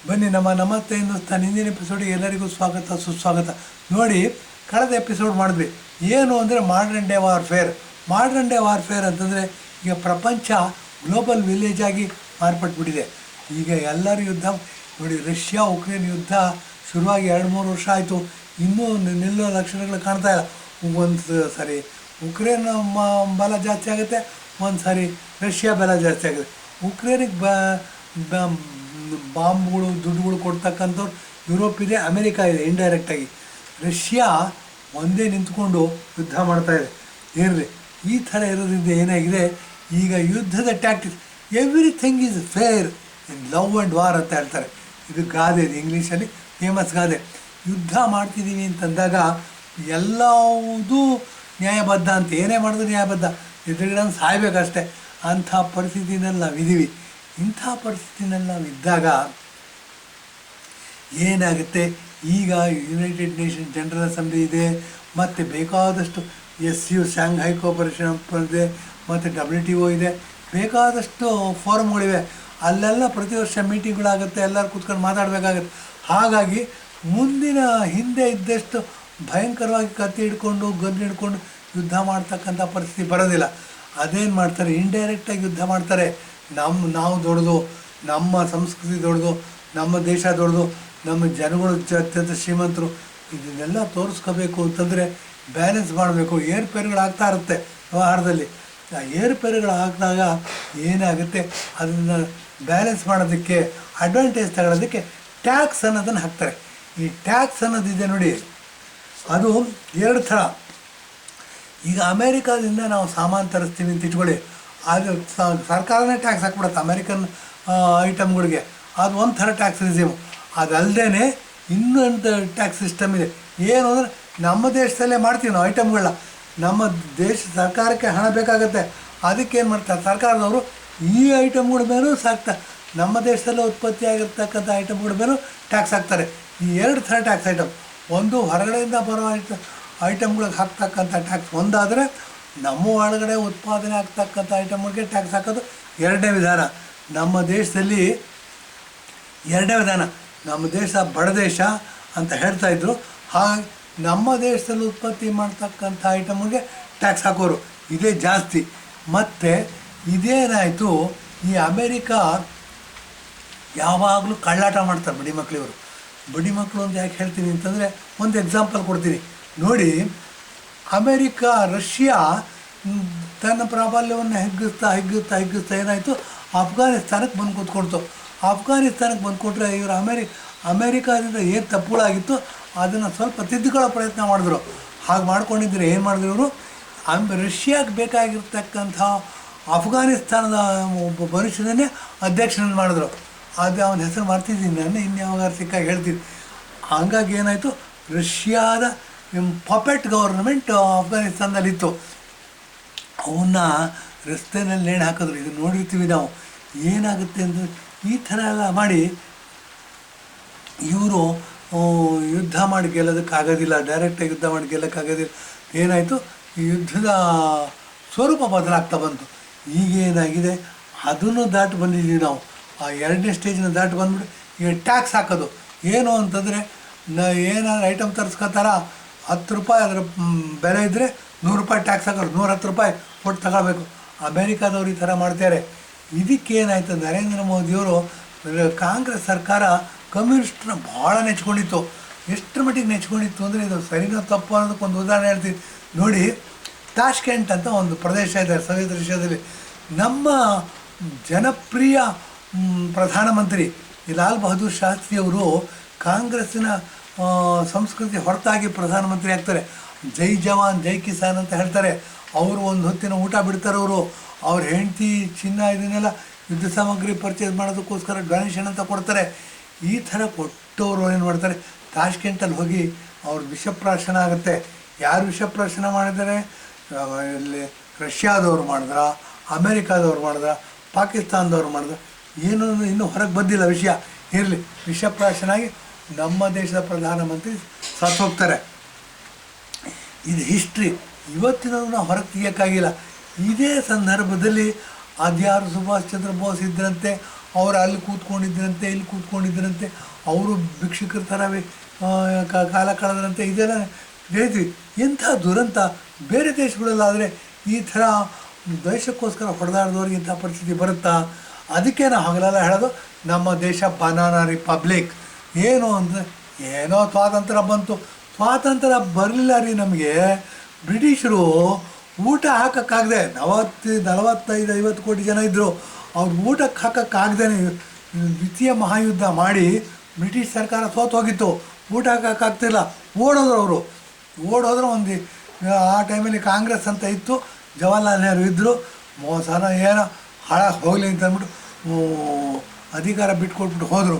ಬನ್ನಿ ನಮ್ಮ ನಮಸ್ತೆ ಹಿಂದೂಸ್ತಾನ್ ಹಿಂದಿನ ಎಪಿಸೋಡಿಗೆ ಎಲ್ಲರಿಗೂ ಸ್ವಾಗತ ಸುಸ್ವಾಗತ. ನೋಡಿ, ಕಳೆದ ಎಪಿಸೋಡ್ ಮಾಡಿದ್ವಿ. ಏನು ಅಂದರೆ ಮಾಡರ್ನ್ ಡೇ ವಾರ್ಫೇರ್ ಅಂತಂದರೆ ಈಗ ಪ್ರಪಂಚ ಗ್ಲೋಬಲ್ ವಿಲೇಜ್ ಆಗಿ ಮಾರ್ಪಟ್ಬಿಟ್ಟಿದೆ. ಈಗ ಎಲ್ಲರೂ ಯುದ್ಧ ನೋಡಿ, ರಷ್ಯಾ ಉಕ್ರೇನ್ ಯುದ್ಧ ಶುರುವಾಗಿ 2-3 ವರ್ಷ ಆಯಿತು, ಇನ್ನೂ ನಿಲ್ಲೋ ಲಕ್ಷಣಗಳು ಕಾಣ್ತಾ ಇಲ್ಲ. ಒಂದು ಸರಿ ಉಕ್ರೇನ್ ಬಲ ಜಾಸ್ತಿ ಆಗುತ್ತೆ, ಒಂದು ಸಾರಿ ರಷ್ಯಾ ಬಲ ಜಾಸ್ತಿ ಆಗುತ್ತೆ. ಉಕ್ರೇನಿಗೆ ಬಾಂಬ್ಗಳು ದುಡ್ಡುಗಳು ಕೊಡ್ತಕ್ಕಂಥವ್ರು ಯುರೋಪ್ ಇದೆ, ಅಮೇರಿಕಾ ಇದೆ ಇಂಡೈರೆಕ್ಟಾಗಿ. ರಷ್ಯಾ ಒಂದೇ ನಿಂತ್ಕೊಂಡು ಯುದ್ಧ ಮಾಡ್ತಾಯಿದೆ. ಇರಲಿ, ಈ ಥರ ಇರೋದ್ರಿಂದ ಏನಾಗಿದೆ, ಈಗ ಯುದ್ಧದ tactics everything is fair in love and war ಅಂತ ಹೇಳ್ತಾರೆ. ಇದು ಗಾದೆ, ಇದು ಇಂಗ್ಲೀಷಲ್ಲಿ ಫೇಮಸ್ ಗಾದೆ. ಯುದ್ಧ ಮಾಡ್ತಿದ್ದೀವಿ ಅಂತಂದಾಗ ಎಲ್ಲವೂ ನ್ಯಾಯಬದ್ಧ ಅಂತ, ಏನೇ ಮಾಡಿದ್ರು ನ್ಯಾಯಬದ್ಧ, ಎದುರುಗಡೆ ಸಾಯ್ಬೇಕಷ್ಟೆ. ಅಂಥ ಪರಿಸ್ಥಿತಿನಲ್ಲಿ ನಾವಿದ್ದೀವಿ. ಇಂಥ ಪರಿಸ್ಥಿತಿನಲ್ಲಿ ನಾವಿದ್ದಾಗ ಏನಾಗುತ್ತೆ, ಈಗ ಯುನೈಟೆಡ್ ನೇಷನ್ ಜನರಲ್ ಅಸೆಂಬ್ಲಿ ಇದೆ, ಮತ್ತು ಬೇಕಾದಷ್ಟು SCO ಶಾಂಘೈ ಕೋಪರೇಷನ್ ಇದೆ, ಮತ್ತು WTO ಇದೆ, ಬೇಕಾದಷ್ಟು ಫೋರಮ್ಗಳಿವೆ. ಅಲ್ಲೆಲ್ಲ ಪ್ರತಿ ವರ್ಷ ಮೀಟಿಂಗ್ಗಳಾಗುತ್ತೆ, ಎಲ್ಲರೂ ಕೂತ್ಕೊಂಡು ಮಾತಾಡಬೇಕಾಗತ್ತೆ. ಹಾಗಾಗಿ ಮುಂದಿನ ಹಿಂದೆ ಇದ್ದಷ್ಟು ಭಯಂಕರವಾಗಿ ಕತ್ತಿ ಹಿಡ್ಕೊಂಡು ಗನ್ ಹಿಡ್ಕೊಂಡು ಯುದ್ಧ ಮಾಡ್ತಕ್ಕಂಥ ಪರಿಸ್ಥಿತಿ ಬರೋದಿಲ್ಲ. ಅದೇನು ಮಾಡ್ತಾರೆ, ಇಂಡೈರೆಕ್ಟಾಗಿ ಯುದ್ಧ ಮಾಡ್ತಾರೆ. ನಾವು ದೊಡ್ಡದು, ನಮ್ಮ ಸಂಸ್ಕೃತಿ ದೊಡ್ಡದು, ನಮ್ಮ ದೇಶ ದೊಡ್ಡದು, ನಮ್ಮ ಜನಗಳು ಅತ್ಯಂತ ಶ್ರೀಮಂತರು, ಇದನ್ನೆಲ್ಲ ತೋರಿಸ್ಕೋಬೇಕು ಅಂತಂದರೆ ಬ್ಯಾಲೆನ್ಸ್ ಮಾಡಬೇಕು. ಏರುಪೇರುಗಳಾಗ್ತಾ ಇರುತ್ತೆ ವ್ಯವಹಾರದಲ್ಲಿ. ಆ ಏರುಪೇರುಗಳಾಗಿದಾಗ ಏನಾಗುತ್ತೆ, ಅದನ್ನು ಬ್ಯಾಲೆನ್ಸ್ ಮಾಡೋದಕ್ಕೆ, ಅಡ್ವಾಂಟೇಜ್ ತಗೊಳ್ಳೋದಕ್ಕೆ ಟ್ಯಾಕ್ಸ್ ಅನ್ನೋದನ್ನು ಹಾಕ್ತಾರೆ. ಈ ಟ್ಯಾಕ್ಸ್ ಅನ್ನೋದಿದೆ ನೋಡಿ, ಅದು 2 ಥರ. ಈಗ ಅಮೇರಿಕಾದಿಂದ ನಾವು ಸಾಮಾನು ತರಿಸ್ತೀವಿ ಅಂತ ಇಟ್ಕೊಳ್ಳಿ, ಅದು ಸರ್ಕಾರನೇ ಟ್ಯಾಕ್ಸ್ ಹಾಕ್ಬಿಡುತ್ತೆ ಅಮೇರಿಕನ್ ಐಟಮ್ಗಳಿಗೆ. ಅದು ಒಂಥರ ಟ್ಯಾಕ್ಸ್ ರಿಸೀಮು. ಅದಲ್ಲದೆ ಇನ್ನೊಂದು ಟ್ಯಾಕ್ಸ್ ಸಿಸ್ಟಮ್ ಇದೆ. ಏನು ಅಂದರೆ, ನಮ್ಮ ದೇಶದಲ್ಲೇ ಮಾಡ್ತೀವಿ ನಾವು ಐಟಮ್ಗಳನ್ನ, ನಮ್ಮ ದೇಶ ಸರ್ಕಾರಕ್ಕೆ ಹಣ ಬೇಕಾಗುತ್ತೆ. ಅದಕ್ಕೇನು ಮಾಡ್ತಾರೆ ಸರ್ಕಾರದವರು, ಈ ಐಟಮ್ಗಳ ಮೇಲೂ ನಮ್ಮ ದೇಶದಲ್ಲೇ ಉತ್ಪತ್ತಿ ಆಗಿರ್ತಕ್ಕಂಥ ಐಟಮ್ಗಳ ಮೇಲೂ ಟ್ಯಾಕ್ಸ್ ಹಾಕ್ತಾರೆ. ಈ 2 ಥರ ಟ್ಯಾಕ್ಸ್ ಐಟಮ್. ಒಂದು ಹೊರಗಡೆಯಿಂದ ಬರೋ ಐಟಮ್ಗಳಿಗೆ ಹಾಕ್ತಕ್ಕಂಥ ಟ್ಯಾಕ್ಸ್ ಒಂದಾದರೆ, ನಮ್ಮ ಒಳಗಡೆ ಉತ್ಪಾದನೆ ಆಗ್ತಕ್ಕಂಥ ಐಟಮ್ಗಳಿಗೆ ಟ್ಯಾಕ್ಸ್ ಹಾಕೋದು 2ನೇ ವಿಧಾನ. ನಮ್ಮ ದೇಶದಲ್ಲಿ 2ನೇ ವಿಧಾನ. ನಮ್ಮ ದೇಶ ಬಡ ದೇಶ ಅಂತ ಹೇಳ್ತಾಯಿದ್ರು. ಹಾಗಾಗಿ ನಮ್ಮ ದೇಶದಲ್ಲಿ ಉತ್ಪತ್ತಿ ಮಾಡ್ತಕ್ಕಂಥ ಐಟಮ್ಗೆ ಟ್ಯಾಕ್ಸ್ ಹಾಕೋರು ಇದೇ ಜಾಸ್ತಿ. ಮತ್ತು ಇದೇನಾಯಿತು, ಈ ಅಮೇರಿಕಾ ಯಾವಾಗಲೂ ಕಳ್ಳಾಟ ಮಾಡ್ತಾರೆ ಬಡಿ ಮಕ್ಕಳಿವರು. ಬಡಿ ಮಕ್ಕಳು ಅಂತ ಯಾಕೆ ಹೇಳ್ತೀನಿ ಅಂತಂದರೆ, ಒಂದು ಎಕ್ಸಾಂಪಲ್ ಕೊಡ್ತೀನಿ ನೋಡಿ. ರಷ್ಯಾ ತನ್ನ ಪ್ರಾಬಲ್ಯವನ್ನು ಹಿಗ್ಗಿಸ್ತಾ ಏನಾಯಿತು, ಅಫ್ಘಾನಿಸ್ತಾನಕ್ಕೆ ಬಂದು ಕೂತ್ಕೊಡ್ತು. ಅಫ್ಘಾನಿಸ್ತಾನಕ್ಕೆ ಬಂದು ಕೊಟ್ಟರೆ ಇವರು ಅಮೇರಿಕಾದಿಂದ ಏನು ತಪ್ಪುಗಳಾಗಿತ್ತು ಅದನ್ನು ಸ್ವಲ್ಪ ತಿದ್ದುಕೊಳ್ಳೋ ಪ್ರಯತ್ನ ಮಾಡಿದ್ರು. ಹಾಗೆ ಮಾಡ್ಕೊಂಡಿದ್ರೆ ಏನು ಮಾಡಿದ್ರು ಇವರು, ರಷ್ಯಾಗೆ ಬೇಕಾಗಿರ್ತಕ್ಕಂಥ ಅಫ್ಘಾನಿಸ್ತಾನದ ಒಬ್ಬ ಮನುಷ್ಯನನ್ನೇ ಅಧ್ಯಕ್ಷನನ್ನು ಮಾಡಿದ್ರು. ಅದು ಅವನ ಹೆಸರು ಮಾಡ್ತಿದ್ದೀನಿ ನಾನು, ಇನ್ಯಾವಾಗ ಸಿಕ್ಕಾಗಿ ಹೇಳ್ತೀನಿ. ಹಂಗಾಗಿ ಏನಾಯಿತು, ರಷ್ಯಾದ ಪಪೆಟ್ ಗೌರ್ನಮೆಂಟ್ ಅಫ್ಘಾನಿಸ್ತಾನದಲ್ಲಿತ್ತು. ಅವನ್ನ ರಸ್ತೆಯಲ್ಲಿ ನೇಣು ಹಾಕಿದ್ರು. ಇದು ನೋಡಿರ್ತೀವಿ ನಾವು. ಏನಾಗುತ್ತೆ ಅಂದರೆ, ಈ ಥರ ಎಲ್ಲ ಮಾಡಿ ಇವರು ಯುದ್ಧ ಮಾಡಿ ಗೆಲ್ಲೋದಕ್ಕಾಗೋದಿಲ್ಲ, ಡೈರೆಕ್ಟಾಗಿ ಯುದ್ಧ ಮಾಡಿ ಗೆಲ್ಲೋಕ್ಕಾಗೋದಿಲ್ಲ. ಏನಾಯಿತು, ಈ ಯುದ್ಧದ ಸ್ವರೂಪ ಬದಲಾಗ್ತಾ ಬಂತು. ಈಗೇನಾಗಿದೆ, ಅದನ್ನು ದಾಟಿ ಬಂದಿದ್ದೀವಿ ನಾವು. ಆ 2ನೇ ಸ್ಟೇಜನ್ನ ದಾಟಿ ಬಂದ್ಬಿಟ್ಟು ಈಗ ಟ್ಯಾಕ್ಸ್ ಹಾಕೋದು. ಏನು ಅಂತಂದರೆ, ಏನಾದ್ರು ಐಟಮ್ ತರಿಸ್ಕೊತಾರ, 10 ರೂಪಾಯಿ ಅದರ ಬೆಲೆ ಇದ್ದರೆ 100 ರೂಪಾಯಿ ಟ್ಯಾಕ್ಸ್ ಹಾಕೋರು, 110 ರೂಪಾಯಿ ಕೊಟ್ಟು ತಗೋಬೇಕು. ಅಮೇರಿಕಾದವ್ರು ಈ ಥರ ಮಾಡ್ತಾರೆ. ಇದಕ್ಕೇನಾಯಿತು, ನರೇಂದ್ರ ಮೋದಿಯವರು, ಕಾಂಗ್ರೆಸ್ ಸರ್ಕಾರ ಕಮ್ಯುನಿಸ್ಟ್ನ ಭಾಳ ನೆಚ್ಕೊಂಡಿತ್ತು. ಎಷ್ಟರ ಮಟ್ಟಿಗೆ ನೆಚ್ಕೊಂಡಿತ್ತು ಅಂದರೆ, ಇದು ಸರಿನೋ ತಪ್ಪು ಅನ್ನೋದಕ್ಕೊಂದು ಉದಾಹರಣೆ ಹೇಳ್ತೀವಿ ನೋಡಿ. ತಾಷ್ಕೆಂಟ್ ಅಂತ ಒಂದು ಪ್ರದೇಶ ಇದೆ ಸೋವಿಯತ್ ರಷ್ಯಾದಲ್ಲಿ. ನಮ್ಮ ಜನಪ್ರಿಯ ಪ್ರಧಾನಮಂತ್ರಿ ಲಾಲ್ ಬಹದ್ದೂರ್ ಶಾಸ್ತ್ರಿಯವರು ಕಾಂಗ್ರೆಸ್ಸಿನ ಸಂಸ್ಕೃತಿ ಹೊರತಾಗಿ ಪ್ರಧಾನಮಂತ್ರಿ ಆಗ್ತಾರೆ. ಜೈ ಜವಾನ್ ಜೈ ಕಿಸಾನ್ ಅಂತ ಹೇಳ್ತಾರೆ. ಅವರು ಒಂದು ಹೊತ್ತಿನ ಊಟ ಬಿಡ್ತಾರೆ. ಅವ್ರ ಹೆಂಡತಿ ಚಿನ್ನ ಇದನ್ನೆಲ್ಲ ಯುದ್ಧ ಸಾಮಗ್ರಿ ಪರ್ಚೇಸ್ ಮಾಡೋದಕ್ಕೋಸ್ಕರ ಡೊನೇಷನ್ ಅಂತ ಕೊಡ್ತಾರೆ. ಈ ಥರ ಕೊಟ್ಟವರು ಏನು ಮಾಡ್ತಾರೆ, ತಾಷ್ಕೆಂಟಲ್ಲಿ ಹೋಗಿ ಅವ್ರ ವಿಷಪ್ರಾಶನ ಆಗುತ್ತೆ. ಯಾರು ವಿಷಪ್ರಾಶನ ಮಾಡಿದ್ದಾರೆ, ಇಲ್ಲಿ ರಷ್ಯಾದವ್ರು ಮಾಡಿದ್ರ, ಅಮೇರಿಕಾದವ್ರು ಮಾಡಿದ್ರ, ಪಾಕಿಸ್ತಾನದವ್ರು ಮಾಡಿದ್ರ, ಏನೂ ಇನ್ನೂ ಹೊರಗೆ ಬಂದಿಲ್ಲ ವಿಷಯ. ಇರಲಿ, ವಿಷಪ್ರಾಶನ ಆಗಿ ನಮ್ಮ ದೇಶದ ಪ್ರಧಾನಮಂತ್ರಿ ಸತ್ತು ಹೋಗ್ತಾರೆ. ಇದು ಹಿಸ್ಟ್ರಿ. ಇವತ್ತಿನದನ್ನು ಹೊರಗೆ ತೆಗಿಯೋಕ್ಕಾಗಿಲ್ಲ. ಇದೇ ಸಂದರ್ಭದಲ್ಲಿ ಅದ್ಯಾರು ಸುಭಾಷ್ ಚಂದ್ರ ಬೋಸ್ ಇದ್ದರಂತೆ, ಅವರು ಅಲ್ಲಿ ಕೂತ್ಕೊಂಡಿದ್ದರಂತೆ, ಇಲ್ಲಿ ಕೂತ್ಕೊಂಡಿದ್ದರಂತೆ, ಅವರು ಭಿಕ್ಷುಕರ ಥರ ಕಾಲ ಕಳೆದ್ರಂತೆ. ಇದೆಲ್ಲ ಹೇಳ್ತೀವಿ. ಎಂಥ ದುರಂತ! ಬೇರೆ ದೇಶಗಳಲ್ಲಾದರೆ ಈ ಥರ ದೇಶಕ್ಕೋಸ್ಕರ ಹೊಡೆದಾಡಿದವ್ರಿಗೆ ಇಂಥ ಪರಿಸ್ಥಿತಿ ಬರುತ್ತಾ? ಅದಕ್ಕೆ ನಾವು ಹಗಲೆಲ್ಲ ಹೇಳೋದು ನಮ್ಮ ದೇಶ ಬನಾನಾ ರಿಪಬ್ಲಿಕ್. ಏನು ಅಂದರೆ, ಏನೋ ಸ್ವಾತಂತ್ರ್ಯ ಬಂತು. ಸ್ವಾತಂತ್ರ್ಯ ಬರಲಿಲ್ಲ ರೀ ನಮಗೆ. ಬ್ರಿಟಿಷರು ಊಟ ಹಾಕೋಕ್ಕಾಗದೆ 45-50 ಕೋಟಿ ಜನ ಇದ್ದರು. ಅವ್ರು ಊಟಕ್ಕೆ ಹಾಕೋಕ್ಕಾಗ್ದೇ ದ್ವಿತೀಯ ಮಹಾಯುದ್ಧ ಮಾಡಿ ಬ್ರಿಟಿಷ್ ಸರ್ಕಾರ ಸೋತು ಹೋಗಿತ್ತು. ಊಟ ಹಾಕೋಕ್ಕಾಗ್ತಿಲ್ಲ. ಓಡೋದ್ರೆ ಒಂದು ಆ ಟೈಮಲ್ಲಿ ಕಾಂಗ್ರೆಸ್ ಅಂತ ಇತ್ತು, ಜವಾಹರ್ಲಾಲ್ ನೆಹರು ಇದ್ದರು. ಮೋಸನ ಏನೋ ಹಾಳಾಗಿ ಹೋಗಲಿ ಅಂತ ಅಂದ್ಬಿಟ್ಟು ಅಧಿಕಾರ ಬಿಟ್ಕೊಟ್ಬಿಟ್ಟು ಹೋದರು.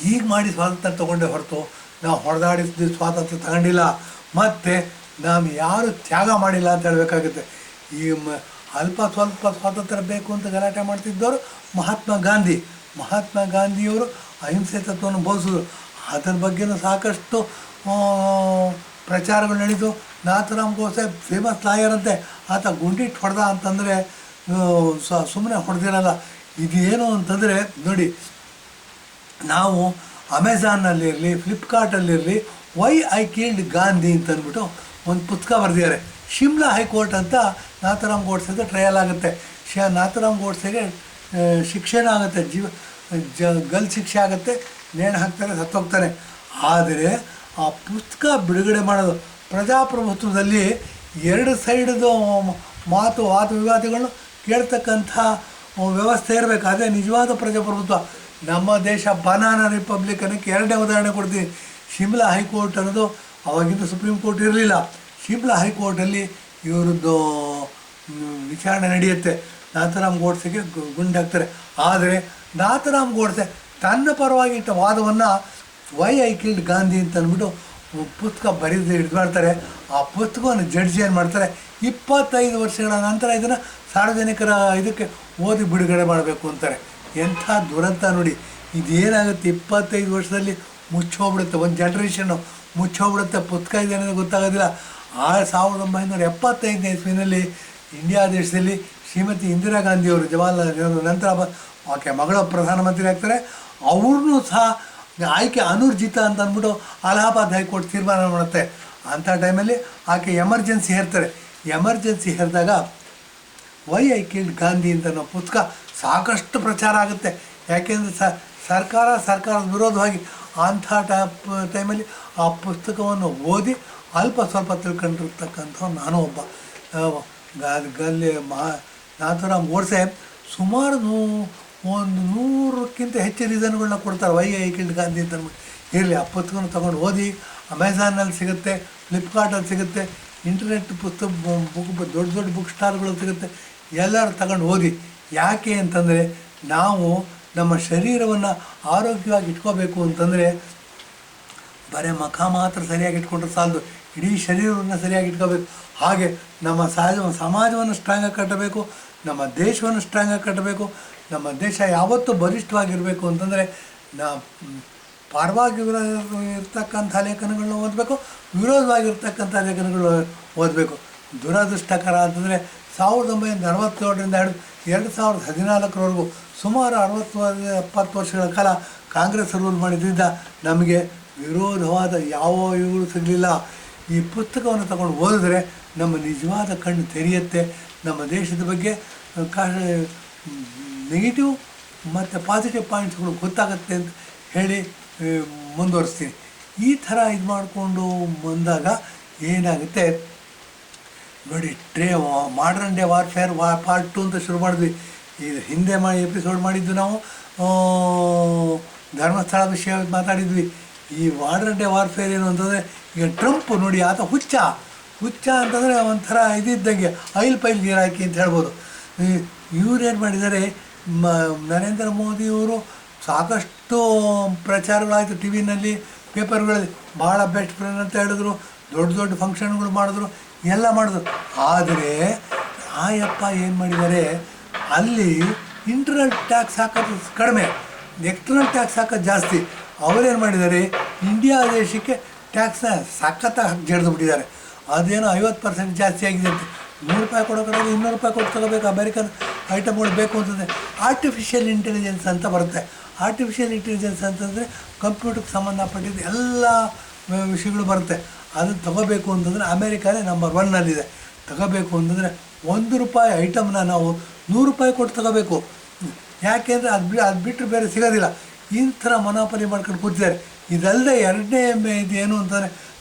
ಹೀಗೆ ಮಾಡಿ ಸ್ವಾತಂತ್ರ್ಯ ತೊಗೊಂಡೇ ಹೊರತು ನಾವು ಹೊಡೆದಾಡಿದ್ದು ಸ್ವಾತಂತ್ರ್ಯ ತಗೊಂಡಿಲ್ಲ. ಮತ್ತು ನಾವು ಯಾರು ತ್ಯಾಗ ಮಾಡಿಲ್ಲ ಅಂತ ಹೇಳಬೇಕಾಗುತ್ತೆ. ಈ ಅಲ್ಪ ಸ್ವಲ್ಪ ಸ್ವಾತಂತ್ರ್ಯ ಬೇಕು ಅಂತ ಗಲಾಟೆ ಮಾಡ್ತಿದ್ದವರು ಮಹಾತ್ಮ ಗಾಂಧಿಯವರು ಅಹಿಂಸೆ ತತ್ವವನ್ನು ಬೋಧಿಸಿದ್ರು. ಅದರ ಬಗ್ಗೆನೂ ಸಾಕಷ್ಟು ಪ್ರಚಾರಗಳು ನಡೀತು. ನಾಥರಾಮ್ ಗೋಡ್ಸೆ ಫೇಮಸ್ ಲಾಯರ್ ಅಂತೆ. ಆತ ಗುಂಡಿಟ್ಟು ಹೊಡೆದ ಅಂತಂದರೆ ಸುಮ್ಮನೆ ಹೊಡೆದಿರಲ್ಲ. ಇದೇನು ಅಂತಂದರೆ ನೋಡಿ, ನಾವು ಅಮೆಝಾನ್ನಲ್ಲಿರಲಿ, ಫ್ಲಿಪ್ಕಾರ್ಟಲ್ಲಿರಲಿ, ವೈ ಐ ಕಿಲ್ಡ್ ಗಾಂಧಿ ಅಂತಂದ್ಬಿಟ್ಟು ಒಂದು ಪುಸ್ತಕ ಬರೆದಿದ್ದಾರೆ. ಶಿಮ್ಲಾ ಹೈಕೋರ್ಟ್ ಅಂತ ನಾಥರಾಮ್ ಗೋಡ್ಸೆಗೆ ಟ್ರಯಲ್ ಆಗುತ್ತೆ. ನಾಥರಾಮ್ ಗೋಡ್ಸೆಗೆ ಶಿಕ್ಷೆನೂ ಆಗುತ್ತೆ, ಗಲ್ ಶಿಕ್ಷೆ ಆಗುತ್ತೆ, ನೇಣು ಹಾಕ್ತಾರೆ, ಸತ್ತೋಗ್ತಾರೆ. ಆದರೆ ಆ ಪುಸ್ತಕ ಬಿಡುಗಡೆ ಮಾಡೋದು ಪ್ರಜಾಪ್ರಭುತ್ವದಲ್ಲಿ ಎರಡು ಸೈಡ್ದು ವಾದ ವಿವಾದಗಳನ್ನು ಕೇಳ್ತಕ್ಕಂಥ ವ್ಯವಸ್ಥೆ ಇರಬೇಕು. ಅದೇ ನಿಜವಾದ ಪ್ರಜಾಪ್ರಭುತ್ವ. ನಮ್ಮ ದೇಶ ಬನಾನಾ ರಿಪಬ್ಲಿಕ್ ಅನ್ನೋಕ್ಕೆ ಎರಡನೇ ಉದಾಹರಣೆ ಕೊಡ್ತೀನಿ. ಶಿಮ್ಲಾ ಹೈಕೋರ್ಟ್ ಅನ್ನೋದು ಅವಾಗಿಂದ ಸುಪ್ರೀಂ ಕೋರ್ಟ್ ಇರಲಿಲ್ಲ. ಶಿಮ್ಲಾ ಹೈಕೋರ್ಟಲ್ಲಿ ಇವರದ್ದು ವಿಚಾರಣೆ ನಡೆಯುತ್ತೆ. ನಾಥರಾಮ್ ಗೋಡ್ಸೆಗೆ ಗುಂಡು ಹಾಕ್ತಾರೆ. ಆದರೆ ನಾಥರಾಮ್ ಗೋಡ್ಸೆ ತನ್ನ ಪರವಾಗಿ ಇಟ್ಟ ವಾದವನ್ನು ವೈ ಐ ಕಿಲ್ಡ್ ಗಾಂಧಿ ಅಂತ ಅಂದ್ಬಿಟ್ಟು ಪುಸ್ತಕ ಹಿಡಿದು ಮಾಡ್ತಾರೆ. ಆ ಪುಸ್ತಕವನ್ನು ಜಡ್ಜ್ ಏನು ಮಾಡ್ತಾರೆ, 25 ವರ್ಷಗಳ ನಂತರ ಇದನ್ನು ಸಾರ್ವಜನಿಕರ ಇದಕ್ಕೆ ಓದಿ ಬಿಡುಗಡೆ ಮಾಡಬೇಕು ಅಂತಾರೆ. ಎಂಥ ದುರಂತ ನೋಡಿ. ಇದೇನಾಗುತ್ತೆ, 25 ವರ್ಷದಲ್ಲಿ ಮುಚ್ಚೋಗ್ಬಿಡುತ್ತೆ. ಒಂದು ಜನ್ರೇಷನ್ನು ಮುಚ್ಚೋಗ್ಬಿಡುತ್ತೆ. ಪುಸ್ತಕ ಇದೆ ಅನ್ನೋದು ಗೊತ್ತಾಗೋದಿಲ್ಲ. 1975ನೇ ಇಸ್ವಿನಲ್ಲಿ ಇಂಡಿಯಾ ದೇಶದಲ್ಲಿ ಶ್ರೀಮತಿ ಇಂದಿರಾ ಗಾಂಧಿಯವರು, ಜವಾಹರ್ಲಾಲ್ ನೆಹರು ನಂತರ ಆಕೆ ಮಗಳು ಪ್ರಧಾನಮಂತ್ರಿ ಆಗ್ತಾರೆ. ಅವ್ರನ್ನೂ ಸಹ ಆಯ್ಕೆ ಅನೂರ್ಜಿತ ಅಂತ ಅಂದ್ಬಿಟ್ಟು ಅಲಹಾಬಾದ್ ಹೈಕೋರ್ಟ್ ತೀರ್ಮಾನ ಮಾಡುತ್ತೆ. ಅಂಥ ಟೈಮಲ್ಲಿ ಆಕೆ ಎಮರ್ಜೆನ್ಸಿ ಹೇರ್ತಾರೆ. ಎಮರ್ಜೆನ್ಸಿ ಹೇರಿದಾಗ ವೈ ಐ ಕಿಲ್ಡ್ ಗಾಂಧಿ ಅಂತ ಅನ್ನೋ ಪುಸ್ತಕ ಸಾಕಷ್ಟು ಪ್ರಚಾರ ಆಗುತ್ತೆ. ಯಾಕೆಂದರೆ ಸರ್ಕಾರದ ವಿರೋಧವಾಗಿ ಅಂಥ ಟೈಮಲ್ಲಿ ಆ ಪುಸ್ತಕವನ್ನು ಓದಿ ಅಲ್ಪ ಸ್ವಲ್ಪ ತಿಳ್ಕೊಂಡಿರ್ತಕ್ಕಂಥ ನಾನು ಒಬ್ಬ. ನಾಥರಾಮ್ ಗೋಡ್ಸೆ ಸುಮಾರು 100ಕ್ಕಿಂತ ಹೆಚ್ಚು ರೀಸನ್ಗಳನ್ನ ಕೊಡ್ತಾರೆ ವೈ ಐ ಕಿಲ್ಡ್ ಗಾಂಧಿ ಅಂತ ಅಂದ್ಬಿಟ್ಟು. ಇರಲಿ, ಆ ಪುಸ್ತಕನ ತೊಗೊಂಡು ಓದಿ. ಅಮೆಝಾನಲ್ಲಿ ಸಿಗುತ್ತೆ, ಫ್ಲಿಪ್ಕಾರ್ಟಲ್ಲಿ ಸಿಗುತ್ತೆ, ಇಂಟರ್ನೆಟ್ ಪುಸ್ತಕ ದೊಡ್ಡ ಬುಕ್ ಸ್ಟಾಲ್ಗಳು ಸಿಗುತ್ತೆ. ಎಲ್ಲರೂ ತಗೊಂಡು ಓದಿ. ಯಾಕೆ ಅಂತಂದರೆ, ನಾವು ನಮ್ಮ ಶರೀರವನ್ನು ಆರೋಗ್ಯವಾಗಿ ಇಟ್ಕೋಬೇಕು ಅಂತಂದರೆ ಬರೀ ಮುಖ ಮಾತ್ರ ಸರಿಯಾಗಿ ಇಟ್ಕೊಂಡ್ರೆ ಸಾಲದು, ಇಡೀ ಶರೀರವನ್ನು ಸರಿಯಾಗಿ ಇಟ್ಕೋಬೇಕು. ಹಾಗೆ ನಮ್ಮ ಸಮಾಜವನ್ನು ಸ್ಟ್ರಾಂಗಾಗಿ ಕಟ್ಟಬೇಕು, ನಮ್ಮ ದೇಶವನ್ನು ಸ್ಟ್ರಾಂಗಾಗಿ ಕಟ್ಟಬೇಕು. ನಮ್ಮ ದೇಶ ಯಾವತ್ತೂ ಬಲಿಷ್ಠವಾಗಿರಬೇಕು ಅಂತಂದರೆ ಪರವಾಗಿ ಇರ್ತಕ್ಕಂಥ ಲೇಖನಗಳನ್ನ ಓದಬೇಕು, ವಿರೋಧವಾಗಿರ್ತಕ್ಕಂಥ ಲೇಖನಗಳು ಓದಬೇಕು. ದುರದೃಷ್ಟಕರ ಅಂತಂದರೆ 1967ರಿಂದ 2014ವರೆಗೂ ಸುಮಾರು 60-70 ವರ್ಷಗಳ ಕಾಲ ಕಾಂಗ್ರೆಸ್ ರೂಲ್ ಮಾಡಿದ್ದರಿಂದ ನಮಗೆ ವಿರೋಧವಾದ ಯಾವ ಇವುಗಳು ಸಿಗಲಿಲ್ಲ. ಈ ಪುಸ್ತಕವನ್ನು ತಗೊಂಡು ಓದಿದ್ರೆ ನಮ್ಮ ನಿಜವಾದ ಕಣ್ಣು ತೆರೆಯುತ್ತೆ. ನಮ್ಮ ದೇಶದ ಬಗ್ಗೆ ನೆಗೆಟಿವ್ ಮತ್ತು ಪಾಸಿಟಿವ್ ಪಾಯಿಂಟ್ಸ್ಗಳು ಗೊತ್ತಾಗುತ್ತೆ ಅಂತ ಹೇಳಿ ಮುಂದುವರಿಸ್ತೀನಿ. ಈ ಥರ ಇದು ಮಾಡಿಕೊಂಡು ಬಂದಾಗ ಏನಾಗುತ್ತೆ ನೋಡಿ, ಮಾಡರ್ನ್ ಡೇ ವಾರ್ಫೇರ್ ಪಾರ್ಟ್ 2 ಅಂತ ಶುರು ಮಾಡಿದ್ವಿ. ಇದು ಹಿಂದೆ ಎಪಿಸೋಡ್ ಮಾಡಿದ್ದು ನಾವು ಧರ್ಮಸ್ಥಳ ವಿಷಯ ಮಾತಾಡಿದ್ವಿ. ಈ ಮಾಡರ್ನ್ ಡೇ ವಾರ್ಫೇರ್ ಏನು ಅಂತಂದರೆ, ಈಗ ಟ್ರಂಪ್ ನೋಡಿ, ಆತ ಹುಚ್ಚ ಅಂತಂದರೆ ಒಂಥರ ಇದ್ದಂಗೆ ಆಯಿಲ್ ಪೈಲ್ ಗಿರಾಕಿ ಅಂತ ಹೇಳ್ಬೋದು. ಇವ್ರೇನು ಮಾಡಿದ್ದಾರೆ, ನರೇಂದ್ರ ಮೋದಿಯವರು ಸಾಕಷ್ಟು ಪ್ರಚಾರಗಳಾಯಿತು, ಟಿ ವಿನಲ್ಲಿ, ಪೇಪರ್ಗಳಲ್ಲಿ. ಭಾಳ ಬೆಸ್ಟ್ ಫ್ರೆಂಡ್ ಅಂತ ಹೇಳಿದ್ರು, ದೊಡ್ಡ ಫಂಕ್ಷನ್ಗಳು ಮಾಡಿದ್ರು, ಎಲ್ಲ ಮಾಡಿದ್ರು. ಆದರೆ ಆಯಪ್ಪ ಏನು ಮಾಡಿದ್ದಾರೆ, ಅಲ್ಲಿ ಇಂಟರ್ನಲ್ ಟ್ಯಾಕ್ಸ್ ಹಾಕೋದು ಕಡಿಮೆ, ಎಕ್ಸ್ಟರ್ನಲ್ ಟ್ಯಾಕ್ಸ್ ಹಾಕೋದು ಜಾಸ್ತಿ. ಅವರೇನು ಮಾಡಿದ್ದಾರೆ, ಇಂಡಿಯಾ ದೇಶಕ್ಕೆ ಟ್ಯಾಕ್ಸ್ನ ಸಖತ್ತಾಗಿ ಜಡ್ದು ಬಿಟ್ಟಿದ್ದಾರೆ. ಅದೇನೋ 50% ಜಾಸ್ತಿ ಆಗಿದೆ ಅಂತ. ₹100 ಕೊಡೋ ಕಡೆ ₹200 ಕೊಟ್ಟು ತಗೋಬೇಕು. ಐಟಮ್ಗಳು ಬೇಕು ಅಂತಂದರೆ ಆರ್ಟಿಫಿಷಿಯಲ್ ಇಂಟೆಲಿಜೆನ್ಸ್ ಅಂತ ಬರುತ್ತೆ. ಆರ್ಟಿಫಿಷಿಯಲ್ ಇಂಟೆಲಿಜೆನ್ಸ್ ಅಂತಂದರೆ ಕಂಪ್ಯೂಟರ್ಗೆ ಸಂಬಂಧಪಟ್ಟಿದ್ದು ಎಲ್ಲ ವಿಷಯಗಳು ಬರುತ್ತೆ. ಅದನ್ನು ತಗೋಬೇಕು ಅಂತಂದರೆ ಅಮೇರಿಕಾನೇ ನಂಬರ್ 1ನಲ್ಲಿದೆ. ತಗೋಬೇಕು ಅಂತಂದರೆ ₹1 ಐಟಮ್ನ ನಾವು ₹100 ಕೊಟ್ಟು ತಗೋಬೇಕು. ಯಾಕೆಂದರೆ ಅದು ಬಿಟ್ಟರೆ ಬೇರೆ ಸಿಗೋದಿಲ್ಲ. ಈ ಥರ ಮೊನೋಪಲಿ ಮಾಡ್ಕೊಂಡು ಕೂತಿದ್ದಾರೆ. ಇದಲ್ಲದೆ ಎರಡನೇ ಇದೇನು ಅಂತಂದರೆ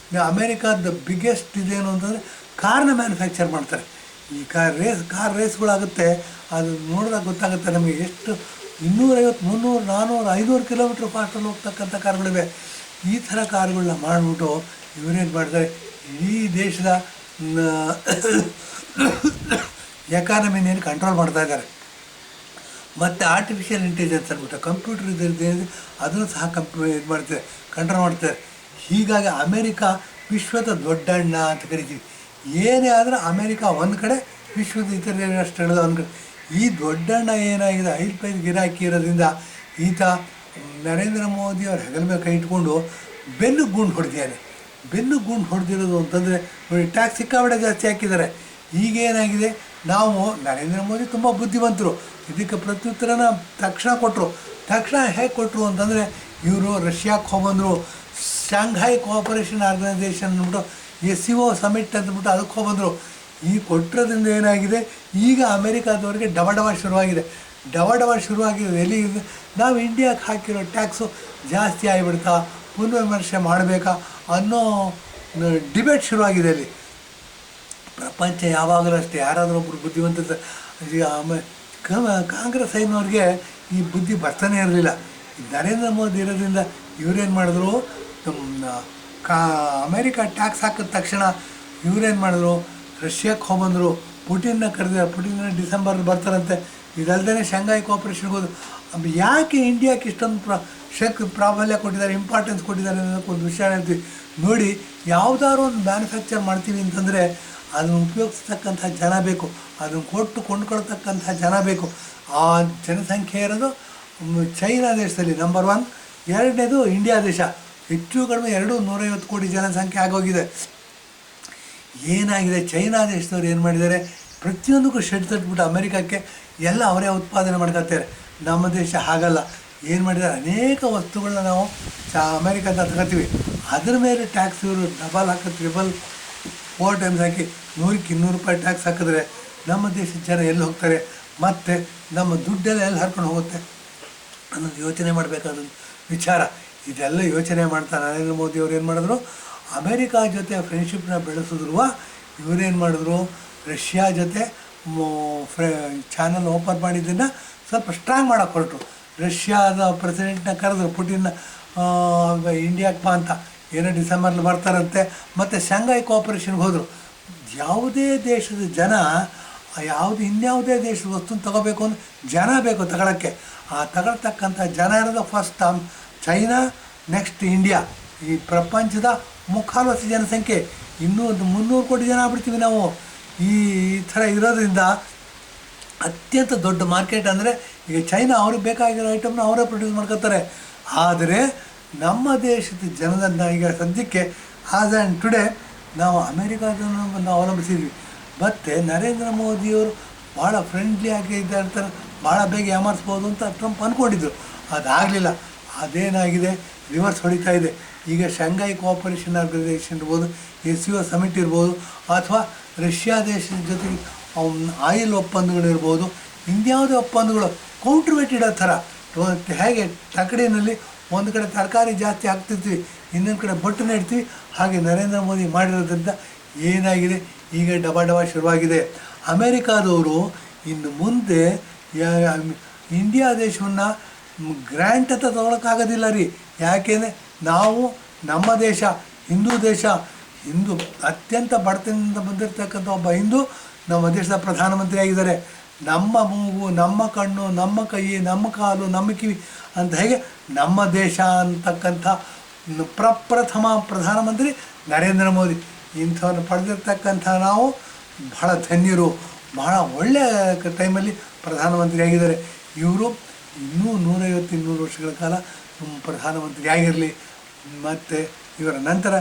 ಅಮೇರಿಕಾದ ಬಿಗ್ಗೆಸ್ಟ್ ಇದೇನು ಅಂತಂದರೆ ಕಾರ್ನ ಮ್ಯಾನುಫ್ಯಾಕ್ಚರ್ ಮಾಡ್ತಾರೆ. ಈ ಕಾರ್ ರೇಸ್ಗಳಾಗುತ್ತೆ, ಅದು ನೋಡಿದಾಗ ಗೊತ್ತಾಗುತ್ತೆ ನಮಗೆ ಎಷ್ಟು 250, 300, 400, 500 ಕಿಲೋಮೀಟ್ರ್ ಫಾಸ್ಟಲ್ಲಿ ಹೋಗ್ತಕ್ಕಂಥ ಕಾರ್ಗಳಿವೆ. ಈ ಥರ ಕಾರ್ಗಳನ್ನ ಮಾಡಿಬಿಟ್ಟು ಇವರೇನು ಮಾಡ್ತಾರೆ, ಇಡೀ ದೇಶದ ಎಕಾನಮಿನೇನು ಕಂಟ್ರೋಲ್ ಮಾಡ್ತಾಯಿದ್ದಾರೆ. ಮತ್ತು ಆರ್ಟಿಫಿಷಿಯಲ್ ಇಂಟೆಲಿಜೆನ್ಸ್ ಅಂದ್ಬಿಟ್ಟು ಕಂಪ್ಯೂಟರ್ ಇದೇನಿದೆ ಅದನ್ನು ಸಹ ಇದು ಮಾಡ್ತಾರೆ, ಕಂಟ್ರೋಲ್ ಮಾಡ್ತಾರೆ. ಹೀಗಾಗಿ ಅಮೇರಿಕಾ ವಿಶ್ವದ ದೊಡ್ಡಣ್ಣ ಅಂತ ಕರಿತೀವಿ. ಏನೇ ಆದರೂ ಅಮೇರಿಕಾ ಒಂದು ಕಡೆ, ವಿಶ್ವದ ಇತರ ರಾಷ್ಟ್ರಗಳ ಒಂದು ಕಡೆ. ಈ ದೊಡ್ಡಣ್ಣ ಏನಾಗಿದೆ, 5 ಪೈಸೆ ಗಿರಾಕಿ ಇರೋದ್ರಿಂದ ಈತ ನರೇಂದ್ರ ಮೋದಿ ಅವ್ರ ಹೆಗಲ ಮೇಲೆ ಕೈ ಇಟ್ಕೊಂಡು ಬೆನ್ನು ಗುಂಡು ಹೊಡೆದಿದ್ದಾನೆ. ಬೆನ್ನು ಗುಂಡು ಹೊಡೆದಿರೋದು ಅಂತಂದರೆ ನೋಡಿ, ಟ್ಯಾಕ್ಸ್ ಸಿಕ್ಕಾಬಟ್ಟೆ ಜಾಸ್ತಿ ಹಾಕಿದ್ದಾರೆ. ಈಗೇನಾಗಿದೆ, ನಾವು ನರೇಂದ್ರ ಮೋದಿ ತುಂಬ ಬುದ್ಧಿವಂತರು, ಇದಕ್ಕೆ ಪ್ರತ್ಯುತ್ತರನ ತಕ್ಷಣ ಕೊಟ್ಟರು. ತಕ್ಷಣ ಹೇಗೆ ಕೊಟ್ಟರು ಅಂತಂದರೆ, ಇವರು ರಷ್ಯಾಕ್ಕೆ ಹೋಗ್ಬಂದರು, ಶಾಂಘೈ ಕೋಆಪರೇಷನ್ ಆರ್ಗನೈಸೇಷನ್ ಅಂದ್ಬಿಟ್ಟು SCO ಸಮಿಟ್ ಅಂದ್ಬಿಟ್ಟು ಅದಕ್ಕೆ ಹೋಗ್ಬಂದರು. ಈ ಕೊಟ್ಟಿರೋದ್ರಿಂದ ಏನಾಗಿದೆ, ಈಗ ಅಮೇರಿಕಾದವ್ರಿಗೆ ಡವ ಶುರುವಾಗಿದೆ. ಡವ ಶುರುವಾಗಿದೆ. ಎಲ್ಲಿ ನಾವು ಇಂಡಿಯಾಕ್ಕೆ ಹಾಕಿರೋ ಟ್ಯಾಕ್ಸು ಜಾಸ್ತಿ ಆಗಿಬಿಡ್ತಾ, ಪುನರ್ವಿಮರ್ಶೆ ಮಾಡಬೇಕಾ ಅನ್ನೋ ಡಿಬೇಟ್ ಶುರುವಾಗಿದೆ. ಅಲ್ಲಿ ಪ್ರಪಂಚ ಯಾವಾಗಲೂ ಅಷ್ಟೇ, ಯಾರಾದರೂ ಒಬ್ಬರು ಬುದ್ಧಿವಂತ ಕಾಂಗ್ರೆಸ್ ಐನವ್ರಿಗೆ ಈ ಬುದ್ಧಿ ಬರ್ತಾನೆ ಇರಲಿಲ್ಲ. ನರೇಂದ್ರ ಮೋದಿ ಇರೋದ್ರಿಂದ ಇವರೇನು ಮಾಡಿದ್ರು, ಅಮೇರಿಕಾ ಟ್ಯಾಕ್ಸ್ ಹಾಕಿದ ತಕ್ಷಣ ಇವರೇನು ಮಾಡಿದ್ರು, ರಷ್ಯಾಕ್ಕೆ ಹೋಗ್ಬಂದರು, ಪುಟಿನ್ನ ಕರೆದಿದ್ದಾರೆ. ಪುಟಿನ್ನ ಡಿಸೆಂಬರ್ ಬರ್ತಾರಂತೆ. ಇದಲ್ದೇ ಶಾಂಘೈ ಕೋಆಪರೇಷನ್ಗೆ ಹೋದ್ರು. ಯಾಕೆ ಇಂಡಿಯಾಕ್ಕೆ ಇಷ್ಟೊಂದು ಪ್ರಾಬಲ್ಯ ಕೊಟ್ಟಿದ್ದಾರೆ, ಇಂಪಾರ್ಟೆನ್ಸ್ ಕೊಟ್ಟಿದ್ದಾರೆ ಅನ್ನೋದಕ್ಕೆ ಒಂದು ವಿಷಯ ಹೇಳ್ತೀವಿ ನೋಡಿ. ಯಾವುದಾದ್ರು ಒಂದು ಮ್ಯಾನುಫ್ಯಾಕ್ಚರ್ ಮಾಡ್ತೀವಿ ಅಂತಂದರೆ ಅದನ್ನು ಉಪಯೋಗಿಸ್ತಕ್ಕಂಥ ಜನ ಬೇಕು, ಅದನ್ನು ಕೊಟ್ಟು ಕೊಂಡ್ಕೊಳ್ತಕ್ಕಂಥ ಜನ ಬೇಕು. ಆ ಜನಸಂಖ್ಯೆ ಇರೋದು ಚೈನಾ ದೇಶದಲ್ಲಿ ನಂಬರ್ 1. ಎರಡನೇದು ಇಂಡಿಯಾ ದೇಶ. ಹೆಚ್ಚು ಕಡಿಮೆ 150 ಕೋಟಿ ಜನಸಂಖ್ಯೆ ಆಗೋಗಿದೆ. ಏನಾಗಿದೆ, ಚೈನಾ ದೇಶದವ್ರು ಏನು ಮಾಡಿದ್ದಾರೆ, ಪ್ರತಿಯೊಂದಕ್ಕೂ ಶೆಡ್ ತಟ್ಬಿಟ್ಟು ಅಮೇರಿಕಕ್ಕೆ ಎಲ್ಲ ಅವರೇ ಉತ್ಪಾದನೆ ಮಾಡ್ಕೊತಾರೆ. ನಮ್ಮ ದೇಶ ಹಾಗಲ್ಲ. ಏನು ಮಾಡಿದ್ದಾರೆ, ಅನೇಕ ವಸ್ತುಗಳನ್ನ ನಾವು ಅಮೇರಿಕಾದ ತಗೋತೀವಿ, ಅದ್ರ ಮೇಲೆ ಟ್ಯಾಕ್ಸ್ ಇವರು ಡಬಲ್ ಹಾಕಿ $4 ಟೈಮ್ಸ್ ಹಾಕಿ $100 ಟ್ಯಾಕ್ಸ್ ಹಾಕಿದ್ರೆ ನಮ್ಮ ದೇಶದ ಜನ ಎಲ್ಲಿ ಹೋಗ್ತಾರೆ, ಮತ್ತು ನಮ್ಮ ದುಡ್ಡೆಲ್ಲ ಎಲ್ಲಿ ಹರ್ಕೊಂಡು ಹೋಗುತ್ತೆ ಅನ್ನೋದು ಯೋಚನೆ ಮಾಡಬೇಕಾದ ವಿಚಾರ. ಇದೆಲ್ಲ ಯೋಚನೆ ಮಾಡ್ತಾ ನರೇಂದ್ರ ಮೋದಿ ಅವ್ರು ಏನು ಮಾಡಿದ್ರು, ಅಮೇರಿಕಾ ಜೊತೆ ಫ್ರೆಂಡ್ಶಿಪ್ನ ಬೆಳೆಸಿದ್ರು. ಇವರೇನು ಮಾಡಿದ್ರು, ರಷ್ಯಾ ಜೊತೆ ಚಾನಲ್ ಓಪನ್ ಮಾಡಿದ್ದನ್ನು ಸ್ವಲ್ಪ ಸ್ಟ್ರಾಂಗ್ ಮಾಡೋಕ್ಕೆ ಹೊರಟರು. ರಷ್ಯಾದ ಪ್ರೆಸಿಡೆಂಟ್ನ ಕರೆದ್ರು, ಪುಟಿನ್ನ ಇಂಡಿಯಾಕ್ಕೆ ಬಾ ಅಂತ. ಏನೋ ಡಿಸೆಂಬರ್ಲಿ ಬರ್ತಾರಂತೆ. ಮತ್ತು ಶಾಂಘೈ ಕೋಆಪರೇಷನ್ಗೆ ಹೋದರು. ಯಾವುದೇ ದೇಶದ ಜನ ಇನ್ಯಾವುದೇ ದೇಶದ ವಸ್ತುನ ತೊಗೋಬೇಕು ಅಂದ್ರೆ ಜನ ಬೇಕು ತಗೊಳ್ಳೋಕ್ಕೆ. ಆ ತಗೊಳ್ತಕ್ಕಂಥ ಜನ ಇರೋದು ಫಸ್ಟ್ ಚೈನಾ, ನೆಕ್ಸ್ಟ್ ಇಂಡಿಯಾ. ಈ ಪ್ರಪಂಚದ 3/4 ಜನಸಂಖ್ಯೆ, ಇನ್ನೂ ಒಂದು 300 ಕೋಟಿ ಜನ ಆಗ್ಬಿಡ್ತೀವಿ ನಾವು. ಈ ಥರ ಇರೋದ್ರಿಂದ ಅತ್ಯಂತ ದೊಡ್ಡ ಮಾರ್ಕೆಟ್ ಅಂದರೆ ಈಗ ಚೈನಾ, ಅವ್ರಿಗೆ ಬೇಕಾಗಿರೋ ಐಟಮ್ನ ಅವರೇ ಪ್ರೊಡ್ಯೂಸ್ ಮಾಡ್ಕೊತಾರೆ. ಆದರೆ ನಮ್ಮ ದೇಶದ ಜನದನ್ನ ಈಗ ಸದ್ಯಕ್ಕೆ ಆಸ್ ಆ್ಯಂಡ್ ಟುಡೇ ನಾವು ಅಮೇರಿಕಾದನ್ನು ಅವಲಂಬಿಸಿದ್ವಿ. ಮತ್ತು ನರೇಂದ್ರ ಮೋದಿಯವರು ಭಾಳ ಫ್ರೆಂಡ್ಲಿ ಆಗಿ ಇರ್ತಾರೆ, ಭಾಳ ಬೇಗ ಯಾಮಾರಿಸ್ಬೋದು ಅಂತ ಟ್ರಂಪ್ ಅಂದ್ಕೊಂಡಿದ್ರು. ಅದಾಗಲಿಲ್ಲ. ಅದೇನಾಗಿದೆ, ರಿವರ್ಸ್ ಹೊಡಿತಾ ಇದೆ. ಈಗ ಶಾಂಘೈ ಕೋಆಪರೇಷನ್ ಆರ್ಗನೈಸೇಷನ್ ಇರ್ಬೋದು, SCO ಸಮಿಟ್ ಇರ್ಬೋದು, ಅಥವಾ ರಷ್ಯಾ ದೇಶದ ಜೊತೆಗೆ ಆಯಿಲ್ ಒಪ್ಪಂದಗಳಿರ್ಬೋದು, ಇನ್ಯಾವುದೇ ಒಪ್ಪಂದಗಳು ಕೌಂಟ್ರವೇಟ್ ಇಡೋ ಥರ. ಹೇಗೆ ತಕಡಿನಲ್ಲಿ ಒಂದು ಕಡೆ ತರಕಾರಿ ಜಾಸ್ತಿ ಹಾಕ್ತಿರ್ತೀವಿ, ಇನ್ನೊಂದು ಕಡೆ ಬೊಟ್ಟನ್ನ ಇಡ್ತೀವಿ, ಹಾಗೆ ನರೇಂದ್ರ ಮೋದಿ ಮಾಡಿರೋದ್ರಿಂದ ಏನಾಗಿದೆ, ಈಗ ಡಬ ಶುರುವಾಗಿದೆ. ಅಮೇರಿಕಾದವರು ಇನ್ನು ಮುಂದೆ ಇಂಡಿಯಾ ದೇಶವನ್ನು ಗ್ರ್ಯಾಂಟ್ ಅಂತ ತೊಗೊಳಕ್ಕಾಗೋದಿಲ್ಲ ರೀ. ಯಾಕೆಂದರೆ ನಾವು ನಮ್ಮ ದೇಶ ಹಿಂದೂ ದೇಶ, ಅತ್ಯಂತ ಬಡತನದಿಂದ ಬಂದಿರತಕ್ಕಂಥ ಒಬ್ಬ ಹಿಂದೂ ನಮ್ಮ ದೇಶದ ಪ್ರಧಾನಮಂತ್ರಿ ಆಗಿದ್ದಾರೆ. ನಮ್ಮ ಮೂಗು, ನಮ್ಮ ಕಣ್ಣು, ನಮ್ಮ ಕೈ, ನಮ್ಮ ಕಾಲು, ನಮ್ಮ ಕಿವಿ ಅಂತ ಹೇಗೆ ನಮ್ಮ ದೇಶ ಅಂತಕ್ಕಂಥ ಪ್ರಪ್ರಥಮ ಪ್ರಧಾನಮಂತ್ರಿ ನರೇಂದ್ರ ಮೋದಿ. ಇಂಥವನ್ನು ಪಡೆದಿರ್ತಕ್ಕಂಥ ನಾವು ಬಹಳ ಧನ್ಯರು. ಬಹಳ ಒಳ್ಳೆಯ ಟೈಮಲ್ಲಿ ಪ್ರಧಾನಮಂತ್ರಿ ಆಗಿದ್ದಾರೆ. ಇವರು ಇನ್ನೂ 150-200 ವರ್ಷಗಳ ಕಾಲ ಪ್ರಧಾನಮಂತ್ರಿ ಆಗಿರಲಿ. ಮತ್ತು ಇವರ ನಂತರ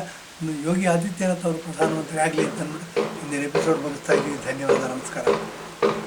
ಯೋಗಿ ಆದಿತ್ಯನಾಥ್ ಅವರು ಪ್ರಧಾನಮಂತ್ರಿ ಆಗಲಿ ಅಂತ ಅಂದ್ಬಿಟ್ಟು ಇಂದಿನ ಎಪಿಸೋಡ್ ಮುಗಿಸ್ತಾ ಇದ್ದೀವಿ. ಧನ್ಯವಾದ, ನಮಸ್ಕಾರ.